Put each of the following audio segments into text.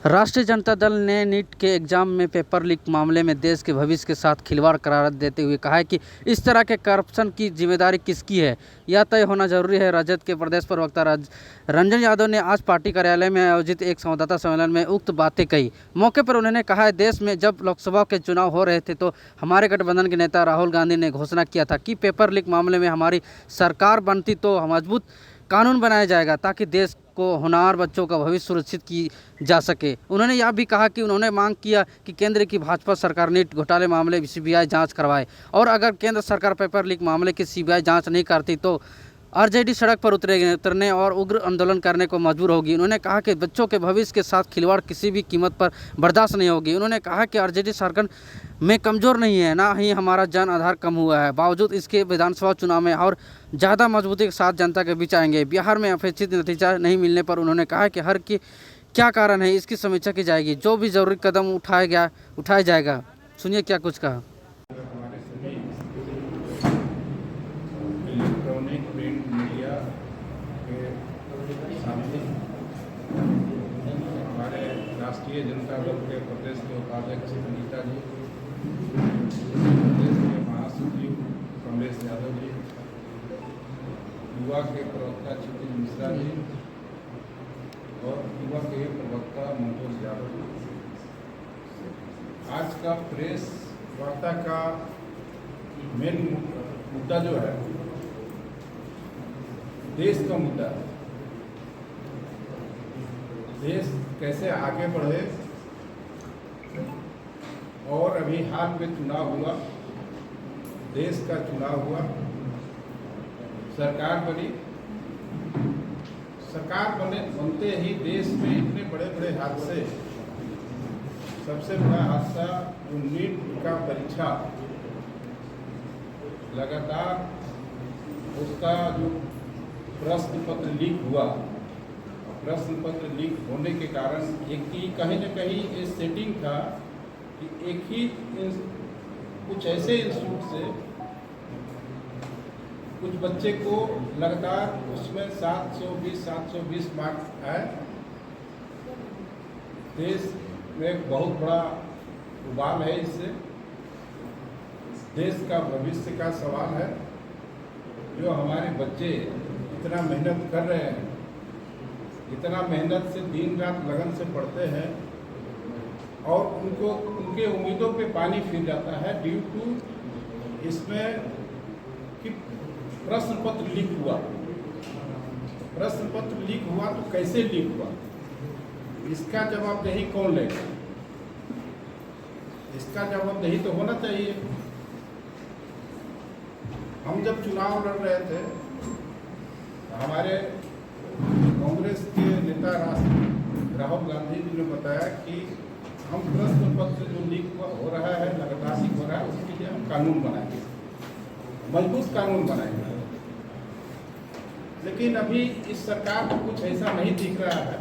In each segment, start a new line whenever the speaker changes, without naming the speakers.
राष्ट्रीय जनता दल ने नीट के एग्जाम में पेपर लीक मामले में देश के भविष्य के साथ खिलवाड़ करार देते हुए कहा है कि इस तरह के करप्शन की जिम्मेदारी किसकी है, यह तय होना जरूरी है। राजद के प्रदेश प्रवक्ता रंजन यादव ने आज पार्टी कार्यालय में आयोजित एक संवाददाता सम्मेलन में उक्त बातें कही। मौके पर उन्होंने कहा है, देश में जब लोकसभा के चुनाव हो रहे थे तो हमारे गठबंधन के नेता राहुल गांधी ने घोषणा किया था कि पेपर लीक मामले में हमारी सरकार बनती तो मजबूत कानून बनाया जाएगा ताकि देश को होनहार बच्चों का भविष्य सुरक्षित की जा सके। उन्होंने यह भी कहा कि उन्होंने मांग किया कि केंद्र की भाजपा सरकार नीट घोटाले मामले सीबीआई जांच करवाए और अगर केंद्र सरकार पेपर लीक मामले की सीबीआई जांच नहीं करती तो आरजेडी सड़क पर उतरने और उग्र आंदोलन करने को मजबूर होगी। उन्होंने कहा कि बच्चों के भविष्य के साथ खिलवाड़ किसी भी कीमत पर बर्दाश्त नहीं होगी। उन्होंने कहा कि आरजेडी सरकार में कमज़ोर नहीं है, ना ही हमारा जन आधार कम हुआ है, बावजूद इसके विधानसभा चुनाव में और ज़्यादा मजबूती के साथ जनता के बीच आएंगे। बिहार में अपेक्षित नतीजा नहीं मिलने पर उन्होंने कहा कि हर की क्या कारण है, इसकी समीक्षा की जाएगी, जो भी जरूरी कदम उठाया जाएगा। सुनिए क्या कुछ कहा।
इलेक्ट्रॉनिक प्रिंट मीडिया के सामने हमारे राष्ट्रीय जनता दल के प्रदेश के उपाध्यक्ष अनीता जी, प्रदेश के महासचिव कमलेश यादव जी, युवा के प्रवक्ता क्षितिज मिश्रा जी और युवा के प्रवक्ता मनोज यादव जी, आज का प्रेस वार्ता का मेन मुद्दा जो है देश का मुद्दा है। देश कैसे आगे बढ़े और अभी हाल में चुनाव हुआ, देश का चुनाव हुआ, सरकार बनी। सरकार बनते ही देश में इतने बड़े बड़े हादसे, सबसे बड़ा हादसा जो नीट का परीक्षा लगातार उसका जो प्रश्न पत्र लीक हुआ, प्रश्न पत्र लीक होने के कारण एक ही कहीं न कहीं ये सेटिंग था कि एक ही कुछ ऐसे इंस्टीट्यूट से कुछ बच्चे को लगातार उसमें 720 मार्क्स आए। देश में बहुत बड़ा उबाल है, इससे देश का भविष्य का सवाल है। जो हमारे बच्चे इतना मेहनत कर रहे हैं, इतना मेहनत से दिन रात लगन से पढ़ते हैं और उनके उम्मीदों पे पानी फिर जाता है ड्यू टू इसमें कि प्रश्न पत्र लीक हुआ। प्रश्न पत्र लीक हुआ तो कैसे लीक हुआ, इसका जवाबदेही कौन लेगा? इसका जवाबदेही तो होना चाहिए। हम जब चुनाव लड़ रहे थे, हमारे कांग्रेस के नेता राहुल गांधी जी ने बताया कि हम प्रश्न पत्र जो लीक हो रहा है, लगातार लीक हो रहा है, उसके लिए हम कानून बनाएंगे, मजबूत कानून बनाएंगे। लेकिन अभी इस सरकार को कुछ ऐसा नहीं दिख रहा है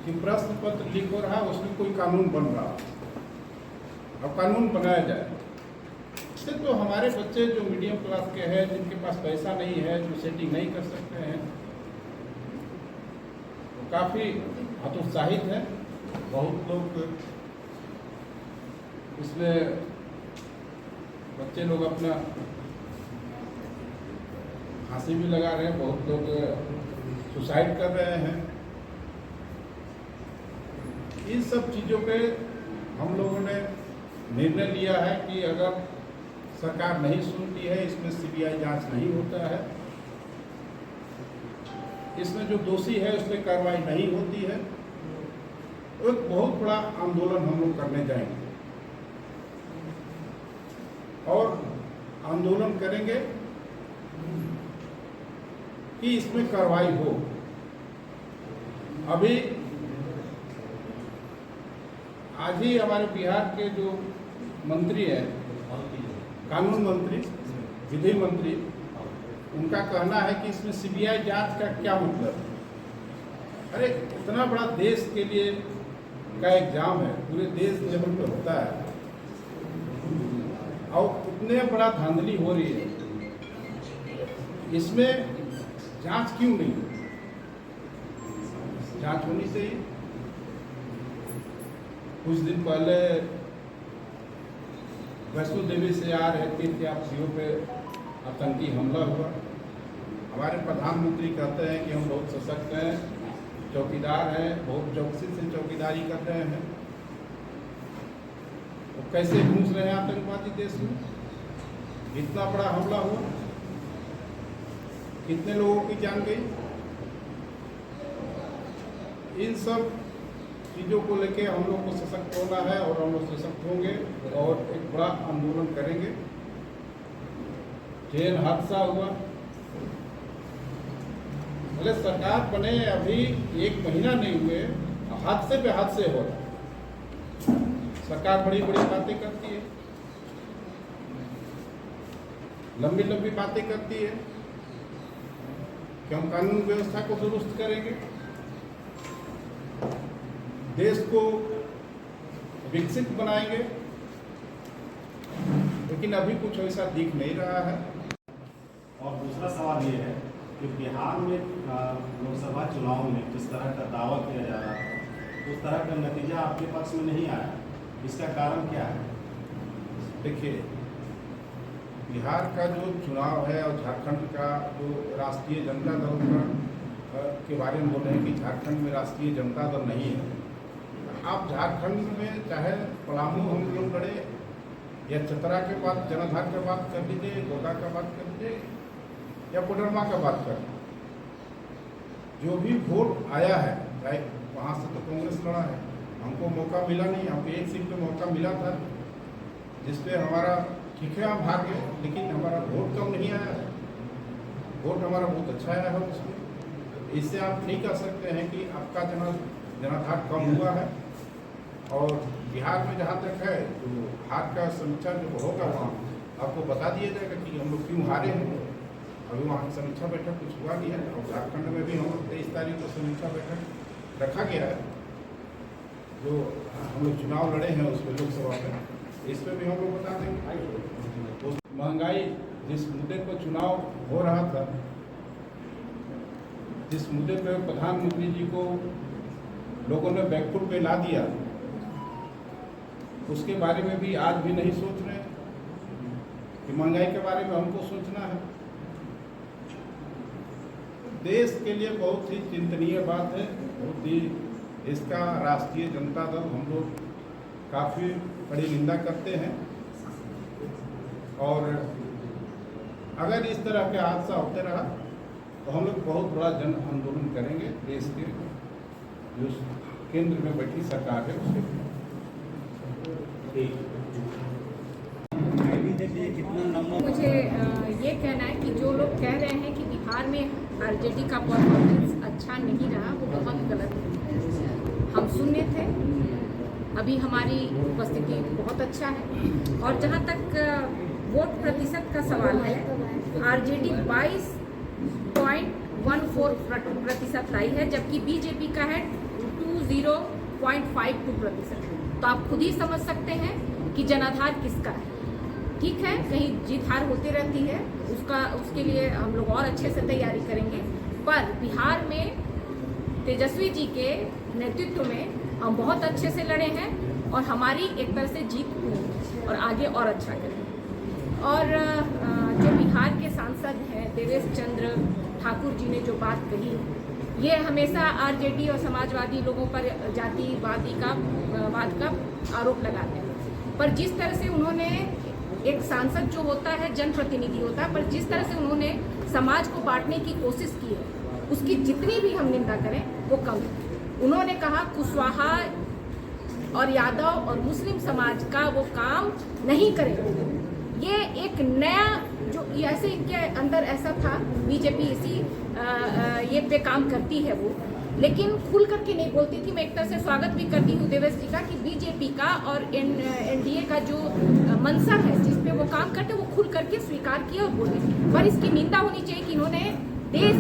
कि प्रश्न पत्र लीक हो रहा है, उसमें कोई कानून बन रहा है। अब कानून बनाया जाए। इससे तो हमारे बच्चे जो मीडियम क्लास के हैं, जिनके पास पैसा नहीं है, जो सेटिंग नहीं कर सकते हैं, वो काफ़ी हतोत्साहित है। बहुत लोग इसमें बच्चे लोग अपना फांसी भी लगा रहे हैं, बहुत लोग सुसाइड कर रहे हैं। इन सब चीज़ों पे हम लोगों ने निर्णय लिया है कि अगर सरकार नहीं सुनती है, इसमें सीबीआई जांच नहीं होता है, इसमें जो दोषी है उस पर कार्रवाई नहीं होती है, तो एक बहुत बड़ा आंदोलन हम लोग करने जाएंगे और आंदोलन करेंगे कि इसमें कार्रवाई हो। अभी आज ही हमारे बिहार के जो मंत्री हैं, कानून मंत्री, विधि मंत्री, उनका कहना है कि इसमें सीबीआई जांच का क्या मतलब है। अरे इतना बड़ा देश के लिए का एग्जाम है, पूरे देश लेवल पे होता है और इतने बड़ा धांधली हो रही है, इसमें जांच क्यों नहीं? जांच होनी चाहिए। कुछ दिन पहले वैष्णो देवी से आ रहे तीर्थयात्रियों पे आतंकी हमला हुआ। हमारे प्रधानमंत्री कहते हैं कि हम बहुत सशक्त हैं, चौकीदार हैं, बहुत चौकसी से चौकीदारी कर रहे हैं। तो कैसे घुस रहे हैं आतंकवादी देश में? इतना बड़ा हमला हुआ, कितने लोगों की जान गई? इन सब चीज़ों को लेके हम लोग को सशक्त होना है और हम लोग सशक्त होंगे और एक बड़ा आंदोलन करेंगे। ट्रेन हादसा हुआ, भले सरकार बने अभी 1 महीना नहीं हुए, हादसे पे हादसे हो रहा। सरकार बड़ी बड़ी बातें करती है, लंबी लंबी बातें करती है कि हम कानून व्यवस्था को दुरुस्त करेंगे, देश को विकसित बनाएंगे, लेकिन अभी कुछ ऐसा दिख नहीं रहा है।
और दूसरा सवाल ये है कि बिहार में लोकसभा चुनाव में जिस तरह का दावा किया जा रहा था, उस तरह का नतीजा आपके पक्ष में नहीं आया, इसका कारण क्या है?
देखिए, बिहार का जो चुनाव है और झारखंड का जो राष्ट्रीय जनता दल का के बारे में बोल रहे हैं कि झारखंड में राष्ट्रीय जनता दल नहीं है। आप झारखंड में चाहे पलामू हम लोग लड़े या चतरा के बाद जनाधार का बात कर लीजिए, गोदा का बात कर लीजिए या कोडरमा का बात कर, जो भी वोट आया है, चाहे वहाँ से तो कांग्रेस लड़ा है, हमको मौका मिला नहीं, हमको एक सीट पे मौका मिला था जिसपे हमारा ठीक है हम हार गए, लेकिन हमारा वोट कम नहीं आया है, वोट हमारा बहुत अच्छा आया है उसमें। इससे आप नहीं कह सकते हैं कि आपका जनाधार कम हुआ है। और बिहार में जहाँ तक है तो हार का समीक्षा जो होगा वहाँ आपको बता दिया जाएगा कि हम लोग क्यों हारे हैं। अभी वहाँ की समीक्षा बैठक कुछ हुआ नहीं है और झारखंड में भी हम लोग 23 तारीख को समीक्षा बैठक रखा गया है, जो हम लोग चुनाव लड़े हैं उस पर लोकसभा में, इस पर भी हम लोग बता देंगे। महंगाई जिस मुद्दे पर चुनाव हो रहा था, जिस मुद्दे पर प्रधानमंत्री जी को लोगों ने बैकफुट पे ला दिया, उसके बारे में भी आज भी नहीं सोच रहे कि महंगाई के बारे में हमको सोचना है। देश के लिए बहुत ही चिंतनीय बात है, बहुत ही इसका राष्ट्रीय जनता दल हम लोग काफ़ी बड़ी निंदा करते हैं। और अगर इस तरह के हादसा होते रहा तो हम लोग बहुत बड़ा जन आंदोलन करेंगे देश के जो केंद्र में बैठी सरकार है उसके।
मुझे ये कहना है कि जो लोग कह रहे हैं कि बिहार में आरजेडी का परफॉर्मेंस अच्छा नहीं रहा, वो बहुत गलत है। हम सुनने थे, अभी हमारी उपस्थिति बहुत अच्छा है। और जहाँ तक वोट प्रतिशत का सवाल है, आरजेडी 22.14% लाई है, जबकि बीजेपी का है 20.52%। तो आप खुद ही समझ सकते हैं कि जनाधार किसका है। ठीक है, कहीं जीत हार होती रहती है, उसके लिए हम लोग और अच्छे से तैयारी करेंगे, पर बिहार में तेजस्वी जी के नेतृत्व में हम बहुत अच्छे से लड़े हैं और हमारी एक तरह से जीत हुई और आगे और अच्छा करेंगे। और जो बिहार के सांसद हैं देवेश चंद्र ठाकुर जी ने जो बात कही, ये हमेशा आरजेडी और समाजवादी लोगों पर जातिवादी का आरोप लगाते हैं। पर जिस तरह से उन्होंने, एक सांसद जो होता है जनप्रतिनिधि होता है, पर जिस तरह से उन्होंने समाज को बांटने की कोशिश की है, उसकी जितनी भी हम निंदा करें वो कम है। उन्होंने कहा कुशवाहा और यादव और मुस्लिम समाज का वो काम नहीं करेंगे। ये एक नया जो ऐसे इनके अंदर ऐसा था, बीजेपी इसी ये पे काम करती है वो, लेकिन खुल करके नहीं बोलती थी। मैं एक तरह से स्वागत भी करती हूँ देवेश जी का कि बीजेपी का और एनडीए का जो मंशा है जिस पे वो काम करते वो खुल करके स्वीकार किया और बोले। पर इसकी निंदा होनी चाहिए कि इन्होंने देश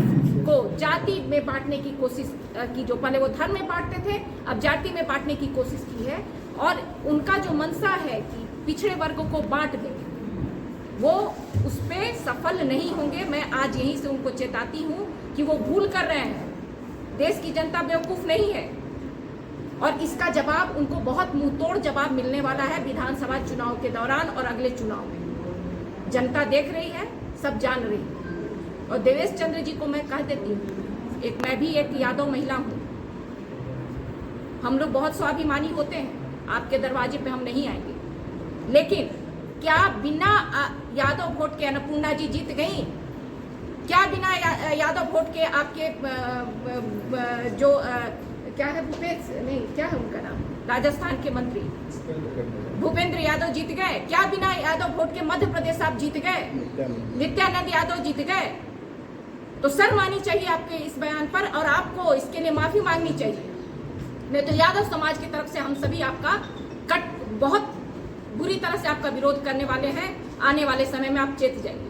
को जाति में बांटने की कोशिश की, जो पहले वो धर्म में बांटते थे अब जाति में बांटने की कोशिश की है। और उनका जो मंशा है कि पिछड़े वर्गों को बांट दें, वो उस पर सफल नहीं होंगे। मैं आज यहीं से उनको चेताती हूँ कि वो भूल कर रहे हैं। देश की जनता बेवकूफ़ नहीं है, और इसका जवाब उनको बहुत मुंहतोड़ जवाब मिलने वाला है विधानसभा चुनाव के दौरान और अगले चुनाव में। जनता देख रही है, सब जान रही है। और देवेश चंद्र जी को मैं कह देती हूँ, मैं भी एक यादव महिला हूँ। हम लोग बहुत स्वाभिमानी होते हैं, आपके दरवाजे पे हम नहीं आएंगे, लेकिन क्या बिना यादव वोट के अन्नपूर्णा जी जीत गई? क्या बिना यादव वोट के आपके जो क्या है क्या है उनका नाम, राजस्थान के मंत्री भूपेंद्र यादव जीत गए? क्या बिना यादव वोट के मध्य प्रदेश आप जीत गए? नित्यानंद यादव जीत गए? तो शर्म आनी चाहिए आपके इस बयान पर, और आपको इसके लिए माफी मांगनी चाहिए। नहीं तो यादव समाज की तरफ से हम सभी आपका बहुत बुरी तरह से आपका विरोध करने वाले हैं। आने वाले समय में आप चेत जाइए।